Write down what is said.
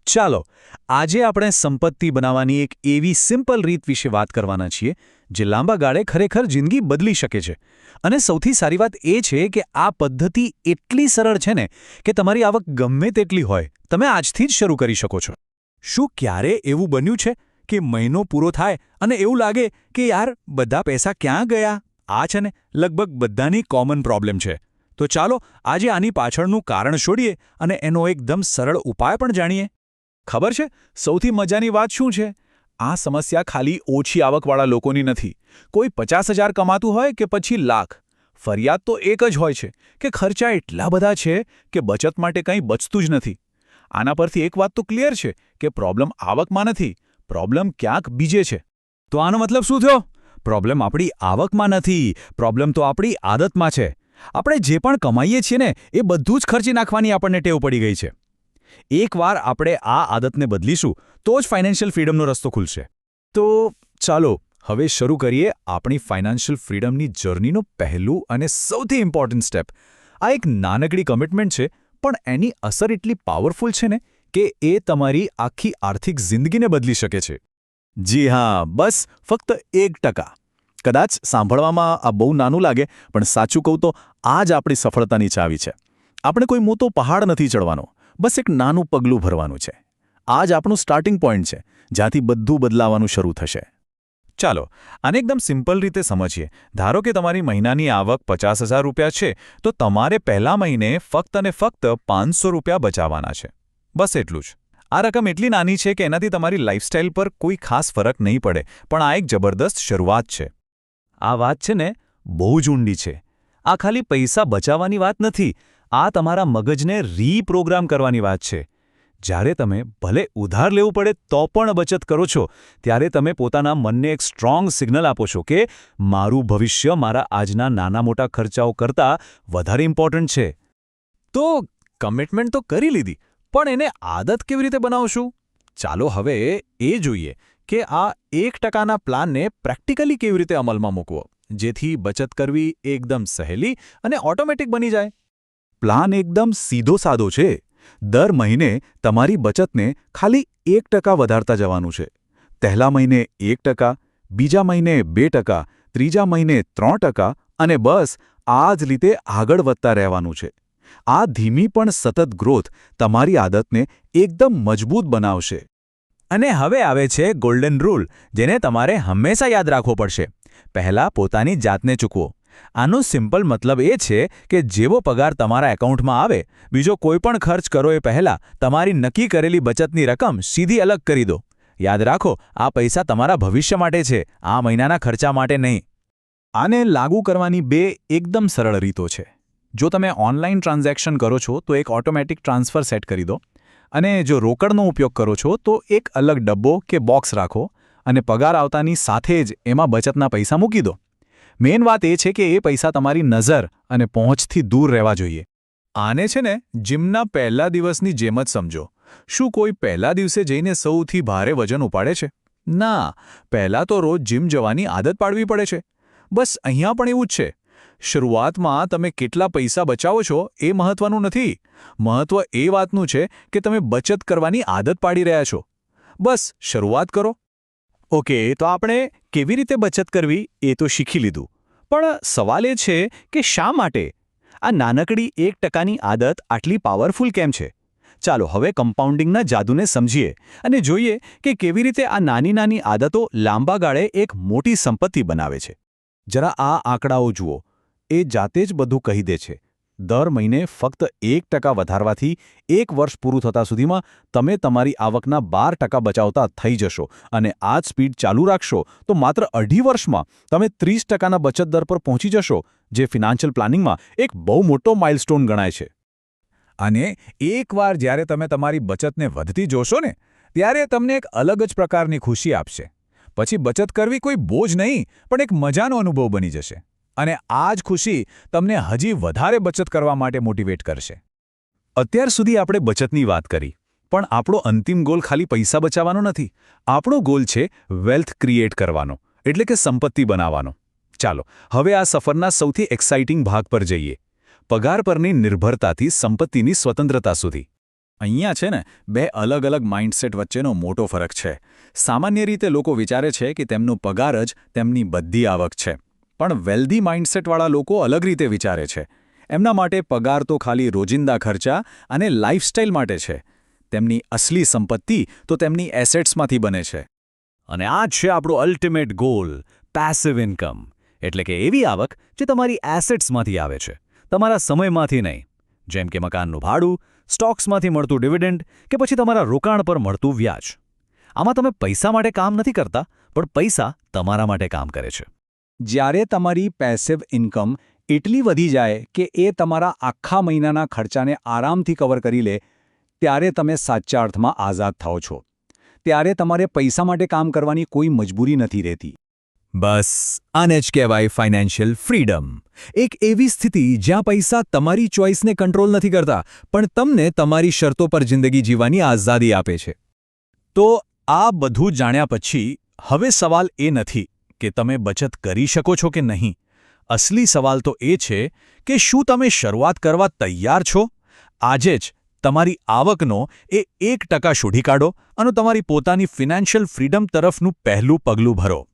ચાલો આજે આપણે સંપત્તિ બનાવવાની એક એવી સિમ્પલ રીત વિશે વાત કરવાના છીએ જે લાંબા ગાળે ખરેખર જિંદગી બદલી શકે છે અને સૌથી સારી વાત એ છે કે આ પદ્ધતિ એટલી સરળ છે ને કે તમારી આવક ગમે તેટલી હોય તમે આજથી જ શરૂ કરી શકો છો. શું ક્યારે એવું બન્યું છે કે મહિનો પૂરો થાય અને એવું લાગે કે યાર બધા પૈસા ક્યાં ગયા? આ છે ને લગભગ બધાની કોમન પ્રોબ્લેમ છે. તો ચાલો આજે આની પાછળનું કારણ શોધીએ અને એનો એકદમ સરળ ઉપાય પણ જાણીએ. ખબર છે સૌથી મજાની વાત શું છે? આ સમસ્યા ખાલી ઓછી આવકવાળા લોકોની નથી. કોઈ 50,000 કમાતું હોય કે પછી લાખ, ફરિયાદ તો એક જ હોય છે કે ખર્ચા એટલા બધા છે કે બચત માટે કંઈ બચતું જ નથી. આના પરથી એક વાત તો ક્લિયર છે કે પ્રોબ્લેમ આવકમાં નથી, પ્રોબ્લેમ ક્યાંક બીજે છે. તો આનો મતલબ શું થયો? પ્રોબ્લેમ આપણી આવકમાં નથી, પ્રોબ્લેમ તો આપણી આદતમાં છે. આપણે જે પણ કમાઈએ છીએ ને એ બધું જ ખર્ચી નાખવાની આપણને ટેવ પડી ગઈ છે. એકવાર આપણે આ આદતને બદલીશું તો જ ફાઇનાન્શિયલ ફ્રીડમનો રસ્તો ખુલશે. તો ચાલો હવે શરૂ કરીએ આપણી ફાઇનાન્શિયલ ફ્રીડમની જર્નીનો પહેલું અને સૌથી ઇમ્પોર્ટન્ટ સ્ટેપ. આ એક નાનકડી કમિટમેન્ટ છે પણ એની અસર એટલી પાવરફુલ છે ને કે એ તમારી આખી આર્થિક જિંદગીને બદલી શકે છે. જી હા, બસ ફક્ત 1%. કદાચ સાંભળવામાં આ બહુ નાનું લાગે પણ સાચું કહું તો આ જ આપણી સફળતાની ચાવી છે. આપણે કોઈ મોટો પહાડ નથી ચડવાનો, બસ એક નાનું પગલું ભરવાનું છે. આ જ આપણું સ્ટાર્ટિંગ પોઈન્ટ છે જ્યાંથી બધું બદલાવાનું શરૂ થશે. ચાલો આને એકદમ સિમ્પલ રીતે સમજીએ. ધારો કે તમારી મહિનાની આવક 50,000 રૂપિયા છે તો તમારે પહેલા મહિને ફક્ત અને ફક્ત 500 રૂપિયા બચાવવાના છે. બસ એટલું જ. આ રકમ એટલી નાની છે કે એનાથી તમારી લાઇફસ્ટાઇલ પર કોઈ ખાસ ફરક નહીં પડે, પણ આ એક જબરદસ્ત શરૂઆત છે. આ વાત છે ને બહુ જ ઊંડી છે. આ ખાલી પૈસા બચાવવાની વાત નથી, આ તમારા મગજને રીપ્રોગ્રામ કરવાની વાત છે. જ્યારે તમે ભલે ઉધાર લેવું પડે તો પણ બચત કરો છો ત્યારે તમે પોતાના મનને એક સ્ટ્રોંગ સિગ્નલ આપો છો કે મારું ભવિષ્ય મારા આજના નાના મોટા ખર્ચાઓ કરતાં વધારે ઇમ્પોર્ટન્ટ છે. તો કમિટમેન્ટ તો કરી લીધી, પણ એને આદત કેવી રીતે બનાવશું? ચાલો હવે એ જોઈએ કે આ 1%ના પ્લાનને પ્રેક્ટિકલી કેવી રીતે અમલમાં મૂકવો જેથી બચત કરવી એકદમ સહેલી અને ઓટોમેટિક બની જાય. પ્લાન એકદમ સીધો સાદો છે. દર મહિને તમારી બચતને ખાલી 1% વધારતા જવાનું છે. પહેલા મહિને 1%, બીજા મહિને 2%, ત્રીજા મહિને 3% અને બસ આ જ રીતે આગળ વધતા રહેવાનું છે. આ ધીમી પણ સતત ગ્રોથ તમારી આદતને એકદમ મજબૂત બનાવશે. અને હવે આવે છે ગોલ્ડન રૂલ, જેને તમારે હંમેશા યાદ રાખવો પડશે. પહેલાં પોતાની જાતને ચૂકવો. આનો સિમ્પલ મતલબ એ છે કે જેવો પગાર તમારા એકાઉન્ટમાં આવે, બીજો કોઈ પણ ખર્ચ કરો એ પહેલાં તમારી નક્કી કરેલી બચતની રકમ સીધી અલગ કરી દો. યાદ રાખો, આ પૈસા તમારા ભવિષ્ય માટે છે, આ મહિનાના ખર્ચા માટે નહીં. આને લાગુ કરવાની બે એકદમ સરળ રીતો છે. જો તમે ઓનલાઈન ટ્રાન્ઝેક્શન કરો છો તો એક ઓટોમેટિક ટ્રાન્સફર સેટ કરી દો. અને જો રોકડનો ઉપયોગ કરો છો તો એક અલગ ડબ્બો કે બોક્સ રાખો અને પગાર આવતાની સાથે જ એમાં બચતના પૈસા મૂકી દો. મેઇન વાત એ છે કે એ પૈસા તમારી નજર અને પહોંચથી દૂર રહેવા જોઈએ. આને છે ને જીમના પહેલા દિવસની જેમ જ સમજો. શું કોઈ પહેલા દિવસે જઈને સૌથી ભારે વજન ઉપાડે છે? ના, પહેલાં તો રોજ જીમ જવાની આદત પાડવી પડે છે. બસ અહીંયા પણ એવું જ છે. શરૂઆતમાં તમે કેટલા પૈસા બચાવો છો એ મહત્વનું નથી. મહત્વ એ વાતનું છે કે તમે બચત કરવાની આદત પાડી રહ્યા છો. બસ શરૂઆત કરો. ઓકે, તો આપણે કેવી રીતે બચત કરવી એ તો શીખી લીધું. પણ સવાલ એ છે કે શા માટે આ નાનકડી 1%ની આદત આટલી પાવરફુલ કેમ છે? ચાલો હવે કમ્પાઉન્ડિંગના જાદુને સમજીએ અને જોઈએ કે કેવી રીતે આ નાની નાની આદતો લાંબા ગાળે એક મોટી સંપત્તિ બનાવે છે. જરા આ આંકડાઓ જુઓ. એ જાતે જ બધું કહી દે છે. દર મહિને ફક્ત 1% વધારવાથી 1 વર્ષ પૂરું થતાં સુધીમાં તમે તમારી આવકના 12% બચાવતા થઈ જશો અને આ જ સ્પીડ ચાલુ રાખશો તો માત્ર 2.5 વર્ષમાં તમે 30%ના બચત દર પર પહોંચી જશો, જે ફિનાન્શિયલ પ્લાનિંગમાં એક બહુ મોટો માઇલસ્ટોન ગણાય છે. અને એકવાર જ્યારે તમે તમારી બચતને વધતી જોશો ને ત્યારે તમને એક અલગ જ પ્રકારની ખુશી આપશે. પછી બચત કરવી કોઈ બોજ નહીં પણ એક મજાનો અનુભવ બની જશે. અને આ જ ખુશી તમને હજી વધારે બચત કરવા માટે મોટિવેટ કરશે. અત્યાર સુધી આપણે બચતની વાત કરી, પણ આપણો અંતિમ ગોલ ખાલી પૈસા બચાવવાનો નથી. આપણો ગોલ છે વેલ્થ ક્રિએટ કરવાનો, એટલે કે સંપત્તિ બનાવવાનો. ચાલો હવે આ સફરના સૌથી એક્સાઇટિંગ ભાગ પર જઈએ. પગાર પરની નિર્ભરતાથી સંપત્તિની સ્વતંત્રતા સુધી. અહીંયા છે ને બે અલગ અલગ માઇન્ડસેટ વચ્ચેનો મોટો ફરક છે. સામાન્ય રીતે લોકો વિચારે છે કે તેમનો પગાર જ તેમની બધી આવક છે. પણ વેલ્ધી માઇન્ડસેટવાળા લોકો અલગ રીતે વિચારે છે. એમના માટે પગાર તો ખાલી રોજિંદા ખર્ચા અને લાઇફસ્ટાઇલ માટે છે. તેમની અસલી સંપત્તિ તો તેમની એસેટ્સમાંથી બને છે. અને આ જ છે આપણો અલ્ટિમેટ ગોલ, પેસિવ ઇન્કમ. એટલે કે એવી આવક જે તમારી એસેટ્સમાંથી આવે છે, તમારા સમયમાંથી નહીં. જેમ કે મકાનનું ભાડું, સ્ટોક્સમાંથી મળતું ડિવિડન્ડ કે પછી તમારા રોકાણ પર મળતું વ્યાજ. આમાં તમે પૈસા માટે કામ નથી કરતા, પણ પૈસા તમારા માટે કામ કરે છે. જ્યારે તમારી પેસિવ ઇન્કમ એટલી વધી જાય કે એ તમારા આખા મહિનાના ખર્ચાને આરામથી કવર કરી લે, ત્યારે તમે સાચા અર્થમાં આઝાદ થાઓ છો. ત્યારે તમારે પૈસા માટે કામ કરવાની કોઈ મજબૂરી નથી રહેતી. બસ આને જ કહેવાય ફાઇનાન્શિયલ ફ્રીડમ. એક એવી સ્થિતિ જ્યાં પૈસા તમારી ચોઇસને કંટ્રોલ નથી કરતા, પણ તમને તમારી શરતો પર જિંદગી જીવવાની આઝાદી આપે છે. તો આ બધું જાણ્યા પછી હવે સવાલ એ નથી કે તમે બચત કરી શકો છો કે નહીં. અસલી સવાલ તો એ છે કે શું તમે શરૂઆત કરવા તૈયાર છો? આજે જ તમારી આવકનો એ 1% શોધી કાઢો અને તમારી પોતાની ફિનાન્શિયલ ફ્રીડમ તરફનું પહેલું પગલું ભરો.